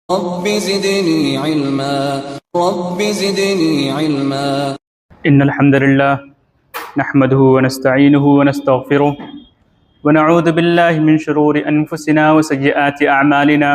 Rabbi ज़िदनी इल्मा rabbi ज़िदनी इल्मा। इन्नल हम्दुलिल्लाह नहमदुहु व नस्तईनुहु व नस्तगफिरुह व नऊज़ु बिल्लाहि मिन शुरूरि अनफुसिना व सय्यिआति अअमालिना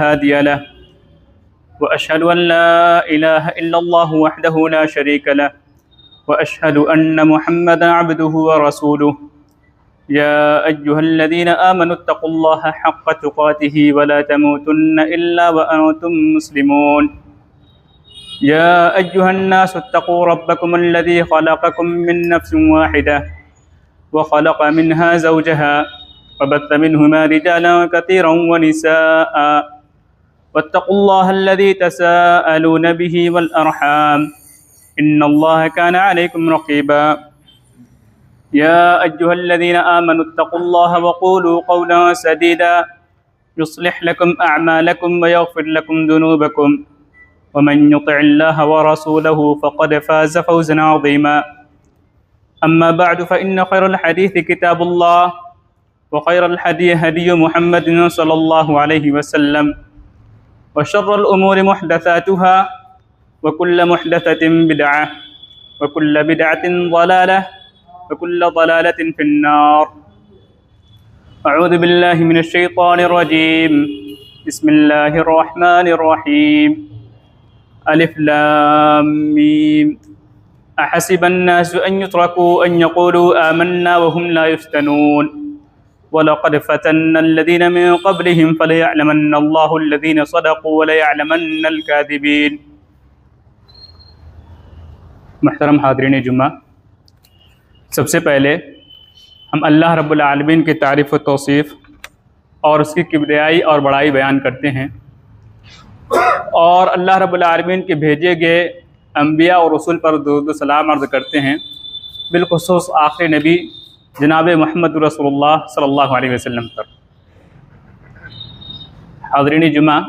हादिय लहु व अशहदु अन ला इलाहा इल्लल्लाहु वहदहु ला शरीक लहु व अशहदु अन्न मुहम्मदन अब्दुहु व रसूलुहु। या अय्युहल्लज़ीना आमनुत्तक़ुल्लाह हक़्क़ तुक़ातिही व ला तमूतुन्न इल्ला व अंतुम मुस्लिमून। या अय्युहन्नासुत्तक़ू रब्बकुमुल्लज़ी ख़लक़कुम मिन नफ़्सिन वाहिदह व ख़लक़ मिन्हा ज़ौजहा व बत्थ मिन्हुमा रिजालन कसीरन व निसाअ वत्तक़ुल्लाहल्लज़ी तसाअलून बिही वल अर्हाम इन्नल्लाह काना अलैकुम रक़ीबा। या अय्युहल्लज़ीना आमनुत्तक़ुल्लाह वक़ूलू क़ौलन सदीदा युस्लिह लकुम अअमालकुम व यग़फ़िर लकुम ज़ुनूबकुम व मन युति'िल्लाह व रसूलहु फ़क़द फ़ाज़ फ़ौज़न अज़ीमा। अम्मा बअद फ़इन्न ख़ैरल हदीस किताबुल्लाह व ख़ैरल हदी हदी मुहम्मदिन सल्लल्लाहु अलैहि वसल्लम व शर्रल उमूरि मुहदसातुहा व कुल्ल मुहदसतिन बिदअह व कुल्ल बिदअतिन ज़लालह व कुल्ल ज़लालतिन फ़िन्नार। अऊज़ु बिल्लाहि मिनश शैतानिर रजीम। बिस्मिल्लाहिर रहमानिर रहीम। अलिफ लाम मीम। अहसिबन्नासु अन युत्रकू अन यक़ूलू आमन्ना व हुम ला युफ्तनून वलक़द फ़तन्नल्लज़ीन मिन क़ब्लिहिम फ़लयअलमन्नल्लाहुल्लज़ीन सदक़ू व लयअलमन्नल काज़िबीन। मुहतरम हाज़रीन जुम्मा, सबसे पहले हम अल्लाह रब्बुल आलमीन की तारीफ़ व तौसीफ़ और उसकी किबरियाई और बड़ाई बयान करते हैं और अल्लाह रब्बुल आलमीन के भेजे गए अम्बिया और रसूल पर दुरूद व सलाम अर्ज़ करते हैं, बिलख़ुसूस आख़िरी नबी जनाब मुहम्मद रसूलुल्लाह सल्लल्लाहु अलैहि वसल्लम पर। हाज़रीन जुमा,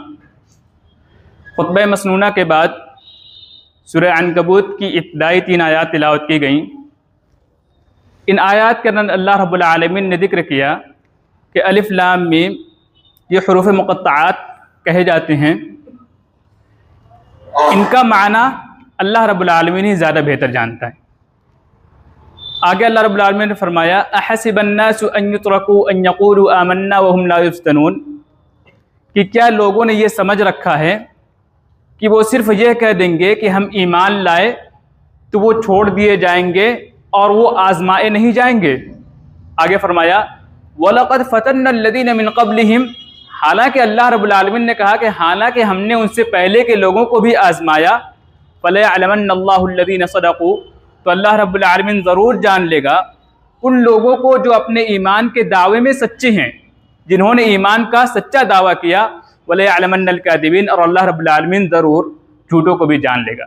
खुतबा मसनूना के बाद सूरह अनकबूत की इब्तिदाई 3 आयात तिलावत की गईं। इन आयात के अंदर अल्लाह रब्बुल आलमीन ने ज़िक्र किया कि अलिफ लाम मीम ये हुरूफ़ मुक़त्तआत कहे जाते हैं। इनका माना अल्लाह रब्बुल आलमीन ही ज़्यादा बेहतर जानता है। आगे अल्लाह रब्बुल आलमीन ने फरमाया अहसिबन्नासु अन युत्रकू अन यक़ूलू आमन्ना व हुम ला युफ्तनून, कि क्या लोगों ने ये समझ रखा है कि वो सिर्फ़ यह कह देंगे कि हम ईमान लाए तो वो छोड़ दिए जाएंगे और वो आज़माए नहीं जाएंगे। आगे फरमाया वलक़द फ़तन्नल्लज़ीन मिन क़ब्लिहिम, हालांकि अल्लाह रब्बुल आलमीन ने कहा कि हालांकि हमने उनसे पहले के लोगों को भी आज़माया। फ़लयअलमन्नल्लाहुल्लज़ीन सदक़ू, तो अल्लाह रब्बुल आलमीन ज़रूर जान लेगा उन लोगों को जो अपने ईमान के दावे में सच्चे हैं, जिन्होंने ईमान का सच्चा दावा किया। वलयअलमन्नल काज़िबीन, और अल्लाह रब्बुल आलमीन ज़रूर झूठों को भी जान लेगा।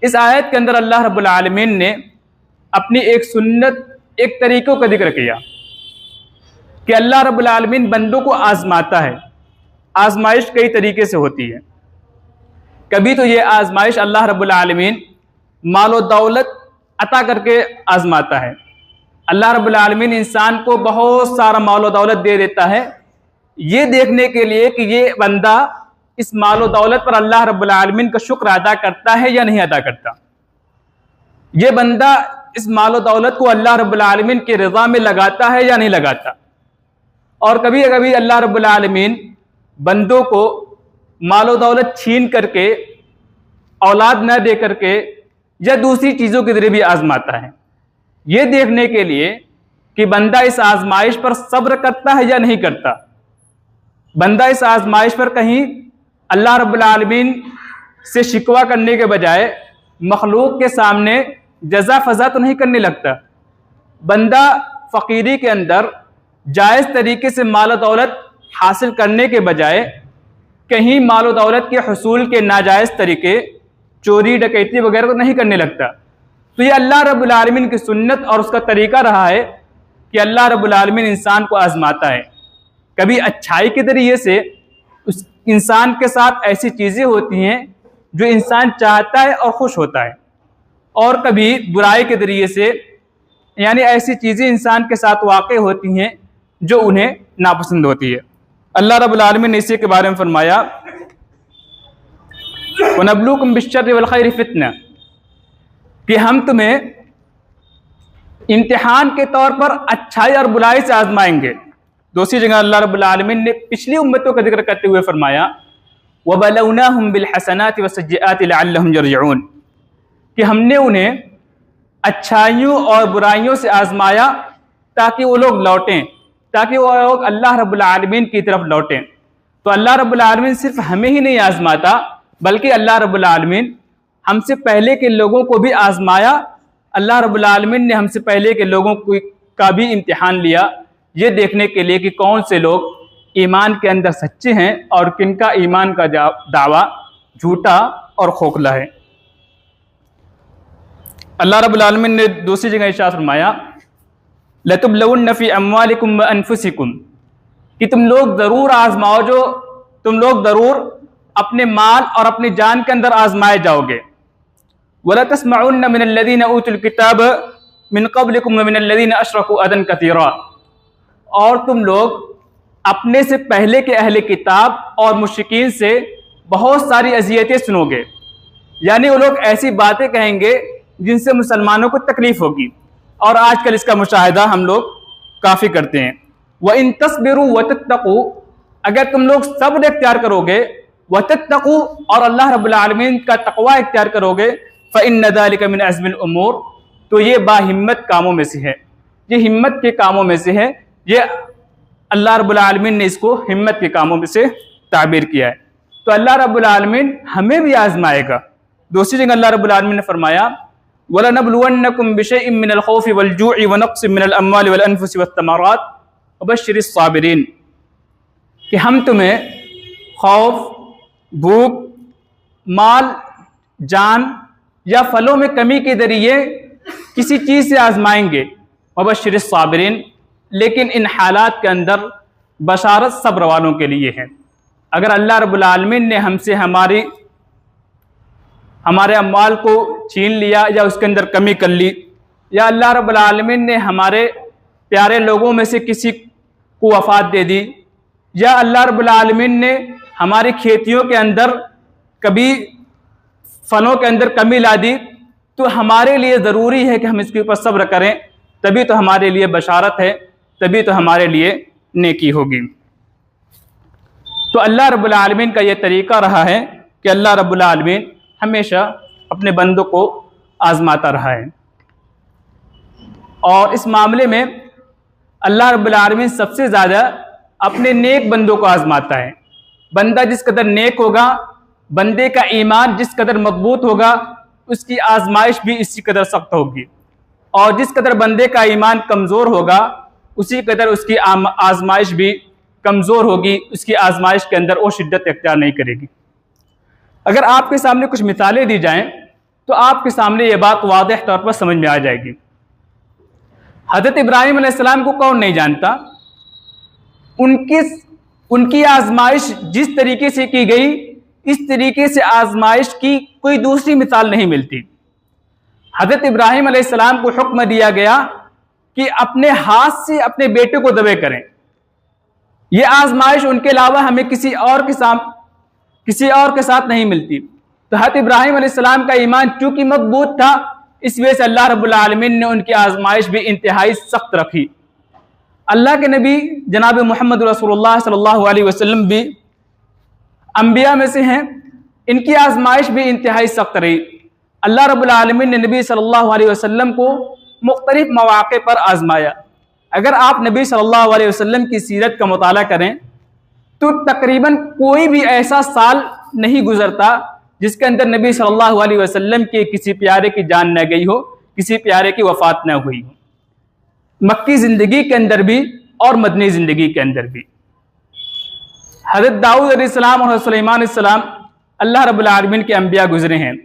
इस आयत के अंदर अल्लाह रब्बुल आलमीन ने अपनी एक सुन्नत, एक तरीक़ों का जिक्र किया कि अल्लाह रब्बुल आलमीन बंदों को आज़माता है। आज़माइश कई तरीके से होती है। कभी तो ये आज़माइश अल्लाह रब्बुल आलमीन माल व दौलत अता करके आज़माता है। अल्लाह रब्बुल आलमीन इंसान को बहुत सारा माल व दौलत दे देता है, ये देखने के लिए कि ये बंदा इस माल व दौलत पर अल्लाह रब्बुल आलमीन का शुक्र अदा करता है या नहीं अदा करता। ये बंदा इस माल व दौलत को अल्लाह रब्बुल आलमीन की रज़ा में लगाता है या नहीं लगाता। और कभी कभी अल्लाह रब्बुल आलमीन बंदों को माल व दौलत छीन करके, औलाद न दे करके या दूसरी चीज़ों के ज़रिए भी आज़माता है, ये देखने के लिए कि बंदा इस आज़माइश पर सब्र करता है या नहीं करता। बंदा इस आज़माइश पर कहीं अल्लाह रब्बुल आलमीन से शिकवा करने के बजाय मखलूक के सामने जज़ा फ़ज़ा तो नहीं करने लगता। बंदा फ़कीरी के अंदर जायज़ तरीके से माल व दौलत हासिल करने के बजाय कहीं माल व दौलत के हुसूल के नाजायज़ तरीके, चोरी डकैती वगैरह को नहीं करने लगता। तो ये अल्लाह रब्बुल आलमीन की सुन्नत और उसका तरीका रहा है कि अल्लाह रब्बुल आलमीन इंसान को आज़माता है। कभी अच्छाई के ज़रिए से उस इंसान के साथ ऐसी चीज़ें होती हैं जो इंसान चाहता है और खुश होता है, और कभी बुराई के ज़रिए से यानी ऐसी चीज़ें इंसान के साथ वाक़ई होती हैं जो उन्हें नापसंद होती है। अल्लाह रब्बुल आलमीन ने इसी के बारे में फरमाया, वनब्लूकुम बिश्शर्रि वल खैरि फितना, कि हम तुम्हें इम्तिहान के तौर पर अच्छाई और बुराई से आजमाएंगे। दूसरी जगह अल्लाह रब्बुल आलमीन ने पिछली उम्मतों का जिक्र करते हुए फरमाया, वबलौनाहुम बिलहसनाति वस्सय्याति लअल्लहुम यरजिऊन, कि हमने उन्हें अच्छाइयों और बुराइयों से आजमाया ताकि वो लोग लौटें, ताकि वो लोग अल्लाह रब्बुल आलमीन की तरफ लौटें। तो अल्लाह रब्बुल आलमीन सिर्फ हमें ही नहीं आजमाता, बल्कि अल्लाह रब्बुल आलमीन हमसे पहले के लोगों को भी आजमाया। अल्लाह रब्बुल आलमीन ने हमसे पहले के लोगों का भी इम्तिहान लिया, ये देखने के लिए कि कौन से लोग ईमान के अंदर सच्चे हैं और किनका ईमान का दावा झूठा और खोखला है। अल्लाह रब्बुल आलमीन ने दूसरी जगह इरशाद फरमाया, लतुब्लवुन्न फी अम्वालिकुम व अनफुसिकुम, कि तुम लोग ज़रूर आजमाओ, जो तुम लोग ज़रूर अपने माल और अपनी जान के अंदर आजमाए जाओगे। वला तस्मउन्न मिनल्लज़ीना ऊतुल किताब मिन क़ब्लिकुम व मिनल्लज़ीना अशरकू अदन कसीरा, और तुम लोग अपने से पहले के अहले किताब और मुश्रिकीन से बहुत सारी अज़ियतें सुनोगे। यानी वो लोग ऐसी बातें कहेंगे जिनसे मुसलमानों को तकलीफ होगी, और आजकल इसका मुशाहिदा हम लोग काफ़ी करते हैं। व इन तस्बिरू व तत्तकू, अगर तुम लोग सब्र इख्तियार करोगे, व तत्तकू, और अल्लाह रब्बुल आलमीन का तकवा इख्तियार करोगे, फ़इन्न ज़ालिका मिन अज़्मिल उमूर, तो ये बाहिम्मत कामों में से है, ये हिम्मत के कामों में से है। ये अल्लाह रब्बुल आलमीन ने इसको हिम्मत के कामों में से ताबीर किया है। तो अल्लाह रब्बुल आलमीन हमें भी आजमाएगा। दूसरी जगह अल्लाह रब्बुल आलमीन ने फरमाया, वलनब्लुवन्नकुम बिशैइन मिनल खौफि वल जूइ व नक़्सिन मिनल अम्वालि वल अनफुसि वस्समरात वबश्शिरिस साबिरीन, कि हम तुम्हें खौफ, भूख, माल, जान या फलों में कमी के जरिए किसी चीज़ से आजमाएंगे। वबश्शिरिस साबिरीन, लेकिन इन हालात के अंदर बशारत सब्र वालों के लिए है। अगर अल्लाह रब्बुल आलमीन ने हमसे हमारे अम्वाल को छीन लिया या उसके अंदर कमी कर ली, या अल्लाह रब्बुल आलमीन ने हमारे प्यारे लोगों में से किसी को वफ़ात दे दी, या अल्लाह रब्बुल आलमीन ने हमारी खेतियों के अंदर कभी फलों के अंदर कमी ला दी, तो हमारे लिए ज़रूरी है कि हम इसके ऊपर सब्र करें, तभी तो हमारे लिए बशारत है, तभी तो हमारे लिए नेकी होगी। तो अल्लाह रब्बुल आलमीन का ये तरीका रहा है कि अल्लाह रब्बुल आलमीन हमेशा अपने बंदों को आजमाता रहा है, और इस मामले में अल्लाह रब्बुल आलमीन सबसे ज़्यादा अपने नेक बंदों को आजमाता है। बंदा जिस कदर नेक होगा, बंदे का ईमान जिस कदर मजबूत होगा, उसकी आजमाइश भी इसी कदर सख्त होगी, और जिस कदर बंदे का ईमान कमज़ोर होगा, उसी कदर उसकी आजमाइश भी कमज़ोर होगी, उसकी आजमाइश के अंदर वो शिद्दत इख्तियार नहीं करेगी। अगर आपके सामने कुछ मिसालें दी जाएं तो आपके सामने ये बात वाज़ेह तौर पर समझ में आ जाएगी। हज़रत इब्राहीम अलैहिस्सलाम को कौन नहीं जानता? उनकी आजमाइश जिस तरीके से की गई, इस तरीके से आजमाइश की कोई दूसरी मिसाल नहीं मिलती। हज़रत इब्राहीम अलैहिस्सलाम को हुक्म दिया गया कि अपने हाथ से अपने बेटे को ज़बह करें। ये आजमाइश उनके अलावा हमें किसी और के साथ नहीं मिलती। तो हज़रत इब्राहीम अलैहिस्सलाम का ईमान चूंकि मजबूत था, इस वजह से अल्लाह रब्बुल आलमीन ने उनकी आजमाइश भी इंतहाई सख्त रखी। अल्लाह के नबी जनाब मोहम्मद रसूलुल्लाह सल्लल्लाहु अलैहि वसल्लम भी अंबिया में से हैं, इनकी आजमाइश भी इंतहाई सख्त रही। अल्लाह रब्बुल आलमीन ने नबी सल्लल्लाहु अलैहि वसल्लम को मुख्तलिफ मौक़े पर आजमाया। अगर आप नबी सल्लल्लाहु अलैहि वसल्लम की सीरत का मुताला करें तो तकरीबन कोई भी ऐसा साल नहीं गुजरता जिसके अंदर नबी सल्लल्लाहु अलैहि वसल्लम के किसी प्यारे की जान न गई हो, किसी प्यारे की वफ़ात न हुई हो, मक्की ज़िंदगी के अंदर भी और मदनी ज़िंदगी के अंदर भी। हज़रत दाऊद अलैहिस्सलाम और सुलेमान अलैहिस्सलाम अल्लाह रब्बुल आलमीन के अंबिया गुजरे हैं।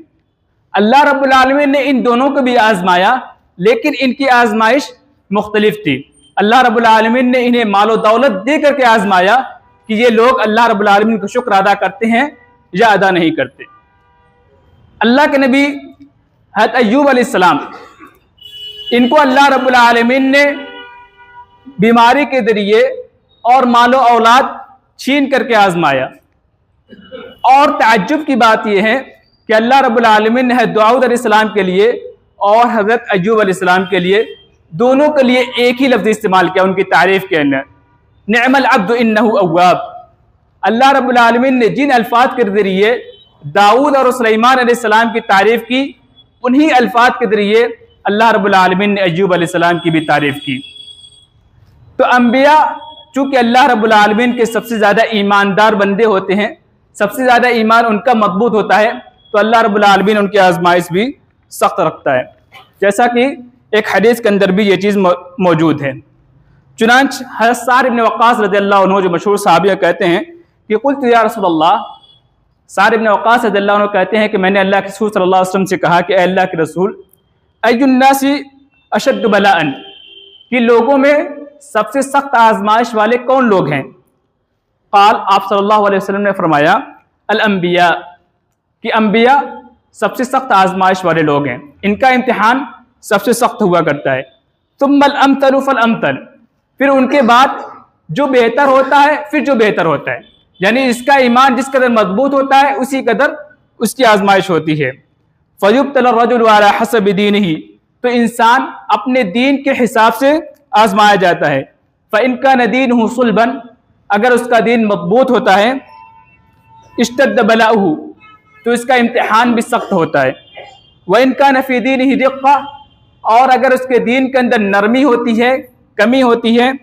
अल्लाह रब्बुल आलमीन ने इन दोनों को भी आजमाया, लेकिन इनकी आजमाइश मुख्तलिफ थी। अल्लाह रब्बुल आलमीन ने इन्हें मालो दौलत दे करके आजमाया कि ये लोग अल्लाह रब्बुल आलमीन का शुक्र अदा करते हैं या अदा नहीं करते। अल्लाह के नबी हज़रत अय्यूब अलैहिस्सलाम, इनको अल्लाह रब्बुल आलमीन ने बीमारी के जरिए और मालो औलाद छीन करके आजमाया। और ताज्जुब की बात यह है कि अल्लाह रब्बुल आलमीन ने दाऊद अलैहिस्सलाम के लिए और हज़रत अय्यूब अलैहिस्सलाम के लिए दोनों के लिए एक ही लफ्ज़ इस्तेमाल किया उनकी तारीफ़ के अंदर, निअमल अब्दु इन्नहु अव्वाब। अल्लाह रब्बुल आलमीन ने जिन अल्फाज के ज़रिए दाऊद और सुलैमान अलैहिस्सलाम की तारीफ़ की, उन्हीं अल्फाज के ज़रिए अल्लाह रब्बुल आलमीन ने अय्यूब अलैहिस्सलाम की भी तारीफ़ की। तो अंबिया चूँकि अल्लाह रब्बुल आलमीन के सबसे ज़्यादा ईमानदार बंदे होते हैं, सबसे ज़्यादा ईमान उनका मजबूत होता है, तो अल्लाह रब्बुल आलमीन उनकी आजमाइश भी सख्त रखता है, जैसा कि एक हदीस के अंदर भी ये चीज़ मौजूद है। चुनांच हज़रत साद इब्न वक्कास रज़ियल्लाहु अन्हु जो मशहूर सहाबी कहते हैं कि कुल्तु या रसूलल्लाह, साद इब्न वक्कास रज़ियल्लाहु अन्हु कहते हैं कि मैंने अल्लाह के रसूल सल्लल्लाहु अलैहि वसल्लम से कहा कि अल्लाह के रसूल, अय्युन्नासी अशद्दु बलाअन, कि लोगों में सबसे सख्त आजमाइश वाले कौन लोग हैं? क़ाल, आप सल्लल्लाहु अलैहि वसल्लम ने फरमाया, अल अंबिया, कि अंबिया सबसे सख्त आजमाइश वाले लोग हैं, इनका इम्तिहान सबसे सख्त हुआ करता है। तुम्मल अमतल फल अमतल, फिर उनके बाद जो बेहतर होता है फिर जो बेहतर होता है, यानी इसका ईमान जिस कदर मजबूत होता है उसी कदर उसकी आजमाइश होती है। फयुब्तल रजुल अला हसब दीनिही, तो इंसान अपने दीन के हिसाब से आजमाया जाता है। फ़इनका दीनहु सुल्बन, अगर उसका दीन मजबूत होता है, इश्तद्द बलाउहु, तो इसका इम्तिहान भी सख्त होता है। वइनका नफ़ी दीनिही दिक्का, और अगर उसके दीन के अंदर नरमी होती है, कमी होती है,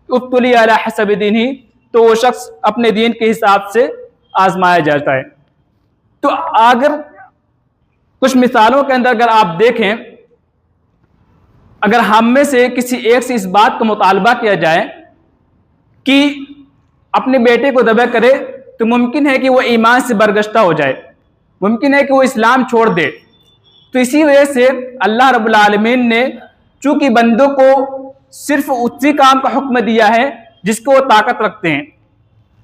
उब्तुली अला हसब दीनिही, तो वो शख्स अपने दीन के हिसाब से आजमाया जाता है। तो अगर कुछ मिसालों के अंदर अगर आप देखें, अगर हम में से किसी एक से इस बात का मुतालबा किया जाए कि अपने बेटे को ज़बह करे, तो मुमकिन है कि वो ईमान से बरगश्ता हो जाए, मुमकिन है कि वो इस्लाम छोड़ दे। तो इसी वजह से अल्लाह रब्बुल आलमीन ने चूँकि बंदों को सिर्फ उसी काम का हुक्म दिया है जिसको वो ताकत रखते हैं,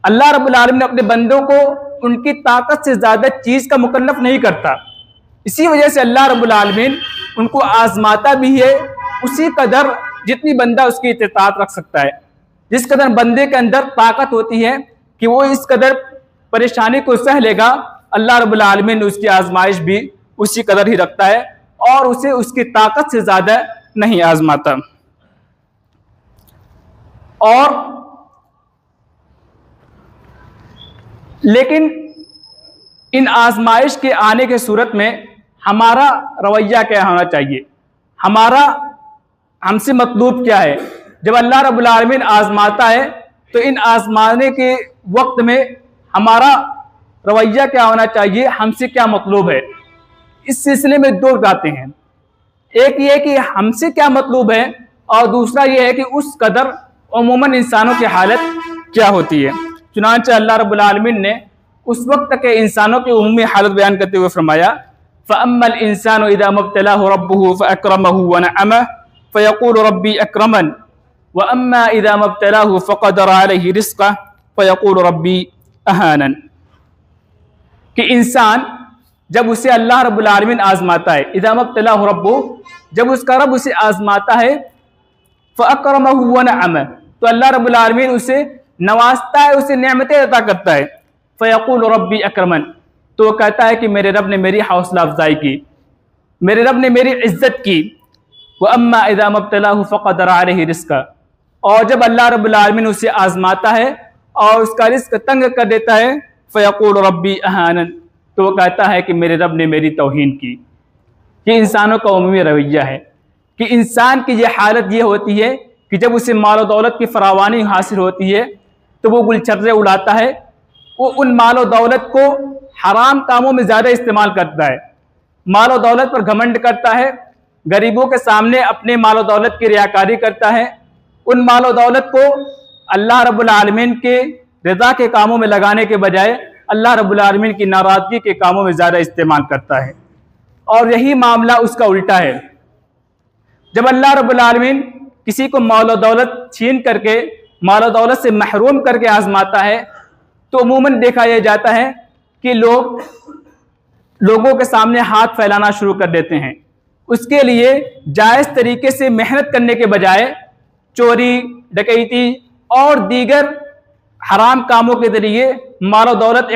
अल्लाह रब्बुल आलमीन ने अपने बंदों को उनकी ताकत से ज़्यादा चीज़ का मुकल्लफ नहीं करता। इसी वजह से अल्लाह रब्बुल आलमीन उनको आजमाता भी है उसी कदर जितनी बंदा उसकी इत्तात रख सकता है। जिस कदर बंदे के अंदर ताकत होती है कि वो इस कदर परेशानी को सह लेगा, अल्लाह रब्बुल आलमीन उसकी आजमाइश भी उसी कदर ही रखता है और उसे उसकी ताकत से ज़्यादा नहीं आजमाता। और लेकिन इन आजमाइश के आने के सूरत में हमारा रवैया क्या होना चाहिए, हमारा हमसे मतलूब क्या है? जब अल्लाह रब्बुल आलमीन आजमाता है तो इन आजमाने के वक्त में हमारा रवैया क्या होना चाहिए, हमसे क्या मतलूब है? इस सिलसिले में दो बातें हैं, एक ये कि हमसे क्या मतलूब है और दूसरा ये है कि उस कदर उमूमन इंसानों की हालत क्या होती है। चुनांचे अल्लाह रब्बुल आलमीन ने उस वक्त के इंसानों की उमूमी हालत बयान करते हुए फरमाया, फ़अम्मल इंसानु इज़ा मब्तलाहु रब्बुहु फ़अक्रमहु व नअमह फ़यक़ूलु रब्बी अक्रमन व अम्मा इज़ा मब्तलाहु फ़क़दर अलैहि रिज़्क़ह फ़यक़ूलु रब्बी अहानन। कि इंसान जब उसे अल्लाह रब्बुल आलमीन आजमाता है, इज़ा मब्तलाहु रब्बुहु, जब उसका रब उसे आजमाता है, फ़अक्रमहु व नअमह, तो अल्लाह रब्बुल आलमीन उसे नवाजता है, उसे नेमतें अता करता है। फ़यक़ूलु रब्बी अक्रमन, तो वो कहता है कि मेरे रब ने मेरी हौसला अफजाई की, मेरे रब ने मेरी इज्जत की। व अम्मा इज़ा मब्तलाहु फ़क़दर अलैहि रिज़्क़ह, और जब अल्लाह रब्बुल आलमीन उसे आजमाता है और उसका रिज़्क़ तंग कर देता है, फ़यक़ूलु रब्बी अहानन, तो वो कहता है कि मेरे रब ने मेरी तौहीन की। ये इंसानों का उमूमी रवैया है कि इंसान की ये हालत ये होती है कि जब उसे माल दौलत की फरावानी हासिल होती है तो वो गुलछर्रे उड़ाता है, वो उन माल दौलत को हराम कामों में ज़्यादा इस्तेमाल करता है, माल दौलत पर घमंड करता है, गरीबों के सामने अपने माल दौलत की रियाकारी करता है, उन माल दौलत को अल्लाह रब्बुल आलमीन के रज़ा के कामों में लगाने के बजाय अल्लाह रब्बुल आलमीन की नाराज़गी के कामों में ज़्यादा इस्तेमाल करता है। और यही मामला उसका उल्टा है, जब अल्लाह रब्बुल आलमीन किसी को माल दौलत छीन करके माल दौलत से महरूम करके आजमाता है तो अमूमन देखा यह जाता है कि लोगों के सामने हाथ फैलाना शुरू कर देते हैं। उसके लिए जायज़ तरीके से मेहनत करने के बजाय चोरी, डकैती और दीगर हराम कामों के जरिए माल दौलत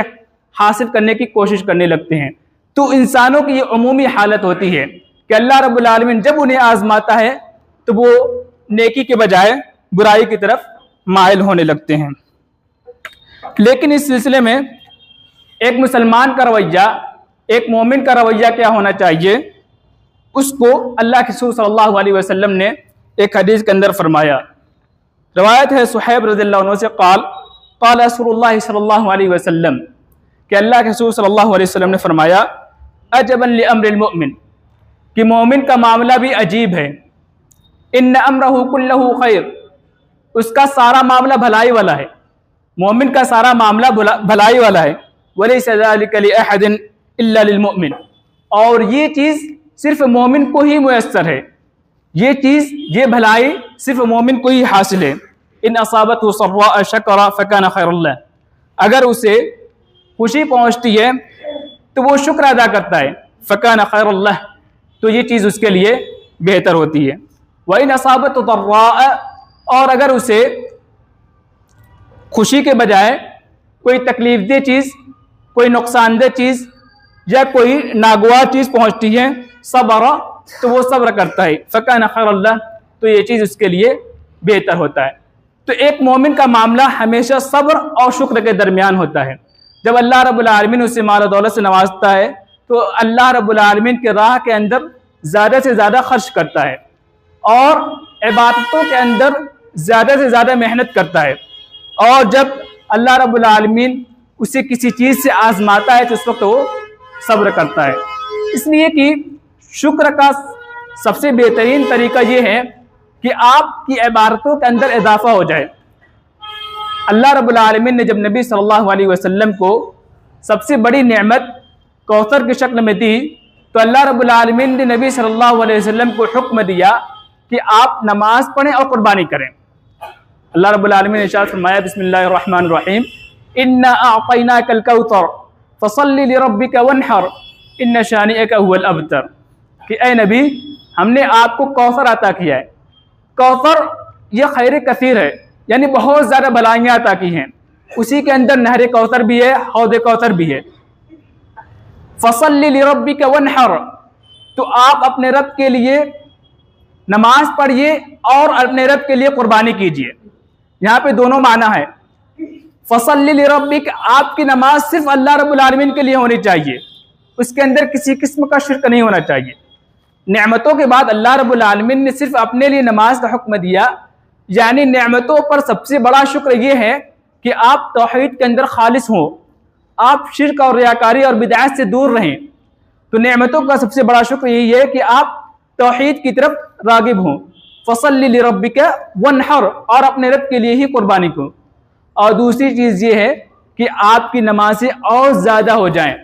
हासिल करने की कोशिश करने लगते हैं। तो इंसानों की ये उमूमी हालत होती है कि अल्लाह रब्बुल आलमीन जब उन्हें आजमाता है तो वो नेकी के बजाय बुराई की तरफ माइल होने लगते हैं। लेकिन इस सिलसिले में एक मुसलमान का रवैया, एक मोमिन का रवैया क्या होना चाहिए, उसको अल्लाह के रसूल सल्लल्लाहु अलैहि वसल्लम ने एक हदीस के अंदर फरमाया। रवायत है सुहैब रज़ियल्लाहु अन्हु से क़ाल रसूलुल्लाह सल्लल्लाहु अलैहि वसल्लम कि अल्लाह के रसूल सल्लल्लाहु अलैहि वसल्लम ने फरमाया अजबन लिअम्रिल मुमिन कि मोमिन का मामला भी अजीब है। इन्न अम्रहु कुल्लहु खैर, उसका सारा मामला भलाई वाला है। मोमिन का सारा मामला भलाई वाला है। वलैसा ज़ालिका लिअहदिन इल्ला लिलमुमिन, और ये चीज़ सिर्फ मोमिन को ही मुयस्सर है। ये चीज़, ये भलाई सिर्फ मोमिन को ही हासिल है। इन असाबतहु सर्रा शकरा फकान खैरुल लह, अगर उसे खुशी पहुँचती है तो वो शुक्र अदा करता है, फकान खैरुल लह, तो ये चीज़ उसके लिए बेहतर होती है। व इन असाबतहु दर्रा, और अगर उसे खुशी के बजाय कोई तकलीफदेह चीज़, कोई नुकसानदेह चीज़ या कोई नागवार चीज़ पहुँचती है, सब्र, तो वो सब्र करता है, फकान खैरुल लह, तो ये चीज़ उसके लिए बेहतर होता है। तो एक मोमिन का मामला हमेशा सब्र और शुक्र के दरमियान होता है। जब अल्लाह रब्बुल आलमीन उसे माल दौलत से नवाजता है तो अल्लाह रब्बुल आलमीन के राह के अंदर ज़्यादा से ज़्यादा खर्च करता है और इबादतों के अंदर ज़्यादा से ज़्यादा मेहनत करता है। और जब अल्लाह रब्बुल आलमीन उसे किसी चीज़ से आजमाता है तो उस वक्त वो सब्र करता है। इसलिए कि शुक्र का सबसे बेहतरीन तरीका ये है कि आपकी इबादतों के अंदर इजाफा हो जाए। अल्लाह रब्बुल आलमीन ने जब नबी सल्लल्लाहु अलैहि वसल्लम को सबसे बड़ी नेमत कौसर की शक्ल में दी तो अल्लाह रब्बुल आलमीन ने नबी सल्लल्लाहु अलैहि वसल्लम को हुक्म दिया कि आप नमाज पढ़ें और कुर्बानी करें। अल्लाह रब्बुल आलमीन ने इरशाद फरमाया, बिस्मिल्लाहिर रहमानिर रहीम, इन्ना अअतैनाकल कौसर फसल्लि लिरब्बिका वन्हर इन्न शानिअका हुवल अबतर, कि ए नबी, हमने आपको कौसर अता किया है। कौसर यह खैर कसीर है, यानी बहुत ज़्यादा भलाइयाँ अता की हैं। उसी के अंदर नहर कौसर भी है, हौद कौसर भी है। फसल्लि लिरब्बिका वन्हर, तो आप अपने रब के लिए नमाज पढ़िए और अपने रब के लिए कुर्बानी कीजिए। यहाँ पे दोनों माना है। फसल्लि लिरब्बिक, आपकी नमाज सिर्फ अल्लाह रब्बुल आलमीन के लिए होनी चाहिए, उसके अंदर किसी किस्म का शिर्क नहीं होना चाहिए। नेमतों के बाद अल्लाह रब्बुल आलमीन ने सिर्फ अपने लिए नमाज का हुक्म दिया, यानी नेमतों पर सबसे बड़ा शुक्र ये है कि आप तौहीद के अंदर खालिस हों, आप शिर्क और रियाकारी और बिदअत से दूर रहें। तो नेमतों का सबसे बड़ा शुक्र यही है कि आप तौहीद की तरफ रागिब हों। फसल्लि लिरब्बिका वन्हर, और अपने रब के लिए ही कुर्बानी को। और दूसरी चीज़ ये है कि आपकी नमाजें और ज़्यादा हो जाएं,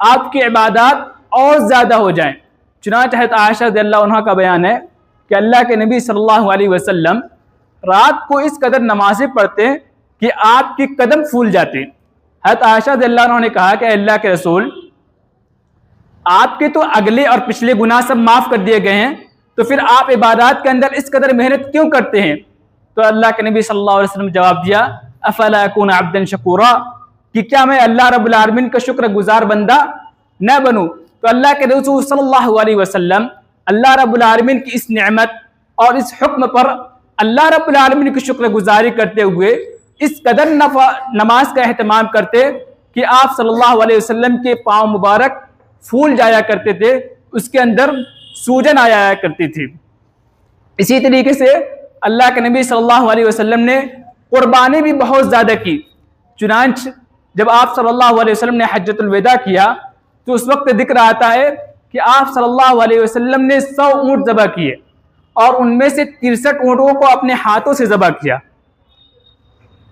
आपकी इबादत और ज़्यादा हो जाएं। चुनांचे हज़रत आयशा रज़ियल्लाहु अन्हा का बयान है कि अल्लाह के नबी सल्लल्लाहु अलैहि वसल्लम रात को इस कदर नमाजें पढ़ते कि आपके कदम फूल जाते। हज़रत आयशा रज़ियल्लाहु अन्हा ने कहा कि अल्लाह के रसूल, आपके तो अगले और पिछले गुनाह सब माफ़ कर दिए गए हैं, तो फिर आप इबादत के अंदर इस कदर मेहनत क्यों करते हैं? तो अल्लाह के नबी सल्लल्लाहु अलैहि वसल्लम ने जवाब दिया, अफला अकून अब्दन शकूरा, कि क्या मैं अल्लाह रब्बुल आलमीन का शुक्रगुजार बंदा न बनूं? तो अल्लाह के रसूल सल्लल्लाहु अलैहि वसल्लम अल्लाह रब्बुल आलमीन की इस नेमत और इस हुक्म पर अल्लाह रब्बुल आलमीन की शुक्रगुजारी करते हुए इस कदर नमाज का एहतमाम करते कि आप सल्लल्लाहु अलैहि वसल्लम के पाँव मुबारक फूल जाया करते थे, उसके अंदर सूजन आया करती थी। इसी तरीके से अल्लाह के नबी सल्लल्लाहु अलैहि वसल्लम ने कुर्बानी भी बहुत ज़्यादा की। चुनांच जब आप सल्लल्लाहु अलैहि वसल्लम ने हज्जतुल विदा किया तो उस वक्त जिक्र आता है कि आप सल्लल्लाहु अलैहि वसल्लम ने 100 ऊँट ज़बह किए और उनमें से 63 ऊँटों को अपने हाथों से ज़बह किया।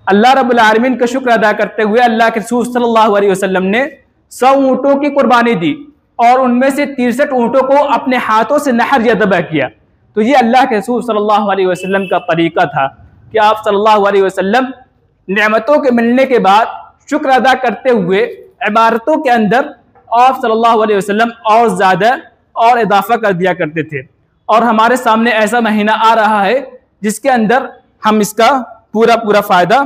अल्लाह रब्बुल आलमीन का शुक्र अदा करते हुए अल्लाह के रसूल सल्लल्लाहु अलैहि वसल्लम ने 100 ऊँटों की कुर्बानी दी और उनमें से 63 ऊँटों को अपने हाथों से नहर या ज़बह किया। तो ये अल्लाह के रसूल सल्लल्लाहु अलैहि वसल्लम का तरीका था कि आप सल्लल्लाहु अलैहि वसल्लम नेमतों के मिलने के बाद शुक्र अदा करते हुए इबादतों के अंदर आप सल्लल्लाहु अलैहि वसल्लम और ज़्यादा और इजाफा कर दिया करते थे। और हमारे सामने ऐसा महीना आ रहा है जिसके अंदर हम इसका पूरा पूरा फ़ायदा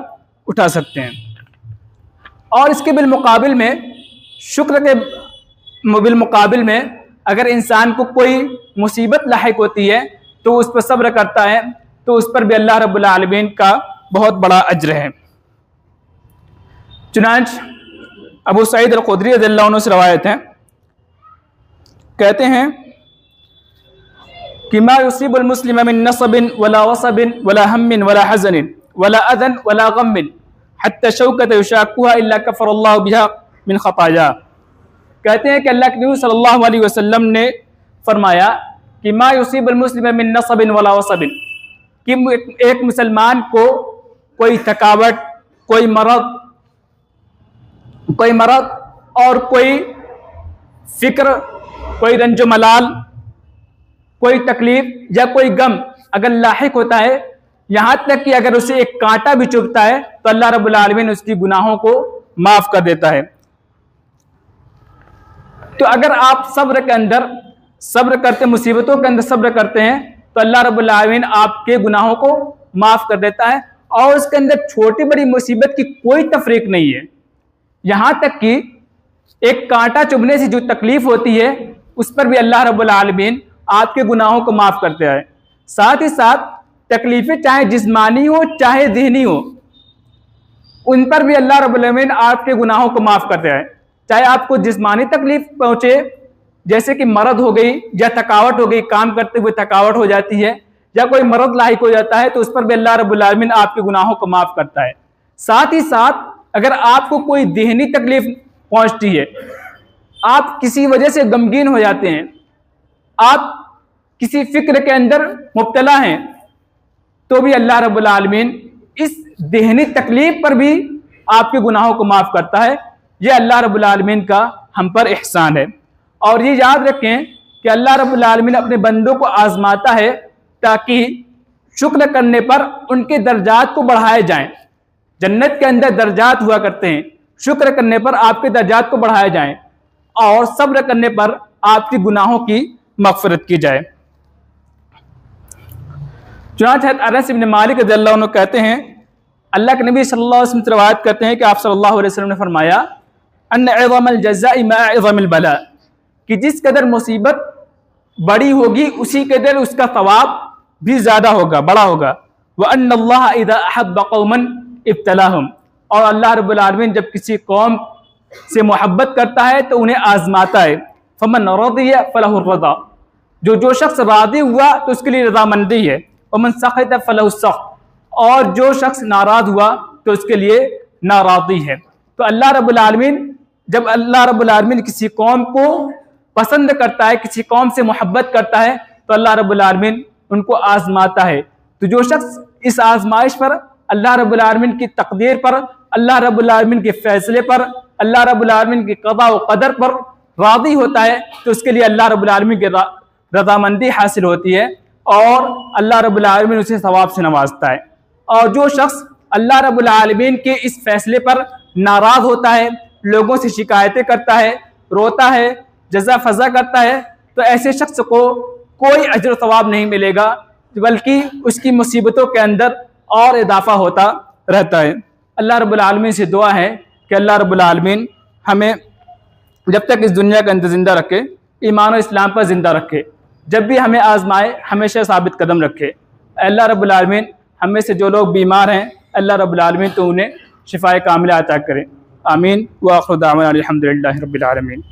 उठा सकते हैं। और इसके बिलमुकाबिल में, शुक्र के बिलमुकाबिल में, अगर इंसान को कोई मुसीबत लाहिक होती है तो उस पर सब्र करता है तो उस पर भी अल्लाह रब्बुल आलमीन का बहुत बड़ा अज्र है। चुनांच अबू सईद अल-खुदरी रज़ियल्लाहु अन्हु से रवायत है, कहते हैं कि मा युसीबुल मुस्लिम मिन नसबिन वला वसबिन वला हम्मिन वला हज़निन वला अदन वला गम्मिन हत्ता शौकत युशाकुहा इल्ला कफ़रल्लाहु बिहा मिन खताया। कहते हैं कि अल्लाह के नबी सल्लल्लाहु अलैहि वसल्लम ने फरमाया कि मा युसीबुल मुस्लिम मिन नसबिन वला वसबिन, कि एक मुसलमान को कोई थकावट, कोई मरद और कोई फिक्र, कोई रंजो मलाल, कोई तकलीफ या कोई गम अगर लाहिक होता है, यहाँ तक कि अगर उसे एक कांटा भी चुभता है तो अल्लाह रब्बुल आलमीन उसकी गुनाहों को माफ कर देता है। तो अगर आप सब्र के अंदर सब्र करते, मुसीबतों के अंदर सब्र करते हैं तो अल्लाह रब्बुल आलमीन आपके गुनाहों को माफ कर देता है। और उसके अंदर छोटी बड़ी मुसीबत की कोई तफरीक नहीं है। यहाँ तक कि एक कांटा चुभने से जो तकलीफ होती है उस पर भी अल्लाह रब्बुल आलमीन आपके गुनाहों को माफ करते हैं। साथ ही साथ तकलीफें चाहे जिस्मानी हो चाहे ज़हनी हो, उन पर भी अल्लाह रब्बुल आलमीन आपके गुनाहों को माफ करते हैं। चाहे आपको जिस्मानी तकलीफ पहुंचे, जैसे कि मरद हो गई या थकावट हो गई, काम करते हुए थकावट हो जाती है या कोई मरद लाहिक हो जाता है, तो उस पर भी अल्लाह रब्बुल आलमीन आपके गुनाहों को माफ करता है। साथ ही साथ अगर आपको कोई ज़हनी तकलीफ पहुंचती है, आप किसी वजह से गमगीन हो जाते हैं, आप किसी फिक्र के अंदर मुब्तला हैं, तो भी अल्लाह रब्बुल आलमीन इस ज़हनी तकलीफ पर भी आपके गुनाहों को माफ करता है। यह अल्लाह रब्बुल आलमीन का हम पर एहसान है। और ये याद रखें कि अल्लाह रब्बुल आलमीन अपने बंदों को आजमाता है ताकि शुक्र करने पर उनके दर्जात को बढ़ाए जाएं। जन्नत के अंदर दर्जात हुआ करते हैं, शुक्र करने पर आपके दर्जात को बढ़ाए जाएं और सब्र करने पर आपके गुनाहों की मग़फ़िरत की जाए। चुनांचे अनस इब्न मालिक रज़ियल्लाहु अन्हु कहते हैं, अल्लाह के नबी सल्लल्लाहु अलैहि वसल्लम रवायत करते हैं कि आप सल्लल्लाहु अलैहि वसल्लम ने फरमाया, अन्न अज़मल जज़ाइ मा अज़मिल बला, कि जिस कदर मुसीबत बड़ी होगी उसी कदर उसका सवाब भी ज़्यादा होगा, बड़ा होगा। व अन्नल्लाह इज़ा अहब्ब कौमन इब्तलाहुम, और अल्लाह रब्बुल आलमीन जब किसी कौम से मोहब्बत करता है तो उन्हें आजमाता है। फमन रज़िया फलहु रज़ा, जो शख्स राज़ी हुआ तो उसके लिए रज़ामंदी है। वमन सख़ित फलहु सख़्त, और जो शख्स नाराज़ हुआ तो उसके लिए नाराज़ी है। तो अल्लाह रब्बुल आलमीन, जब अल्लाह रब्बुल आलमीन किसी कौम को पसंद करता है, किसी कौम से मोहब्बत करता है, तो अल्लाह रब्बुल आलमीन उनको आजमाता है। तो जो शख्स इस आजमाइश पर, अल्लाह रब्बुल आलमीन की तकदीर पर, अल्लाह रब्बुल आलमीन के फैसले पर, अल्लाह रब्बुल आलमीन की क़ज़ा व क़दर पर राज़ी होता है, तो उसके लिए अल्लाह रब्बुल आलमीन की रज़ामंदी हासिल होती है और अल्लाह रब्बुल आलमीन उसे सवाब से नवाजता है। और जो शख्स अल्लाह रब्बुल आलमीन के इस फैसले पर नाराज़ होता है, लोगों से शिकायतें करता है, रोता है, जज़ा फज़ा करता है, तो ऐसे शख्स को कोई अजर सवाब नहीं मिलेगा, बल्कि उसकी मुसीबतों के अंदर और इजाफा होता रहता है। अल्लाह रब्बुल आलमीन से दुआ है कि अल्लाह रब्बुल आलमीन हमें जब तक इस दुनिया के अंदर ज़िंदा रखे, ईमान और इस्लाम पर ज़िंदा रखे, जब भी हमें आजमाए हमेशा साबित कदम रखे। अल्लाह रब्बुल आलमीन हमें से जो लोग बीमार हैं, अल्लाह रब्बुल आलमीन तो उन्हें शिफाए कामिला अता करें। आमीन व आखिर दावाना अल्हम्दुलिल्लाहि रब्बिल आलमीन।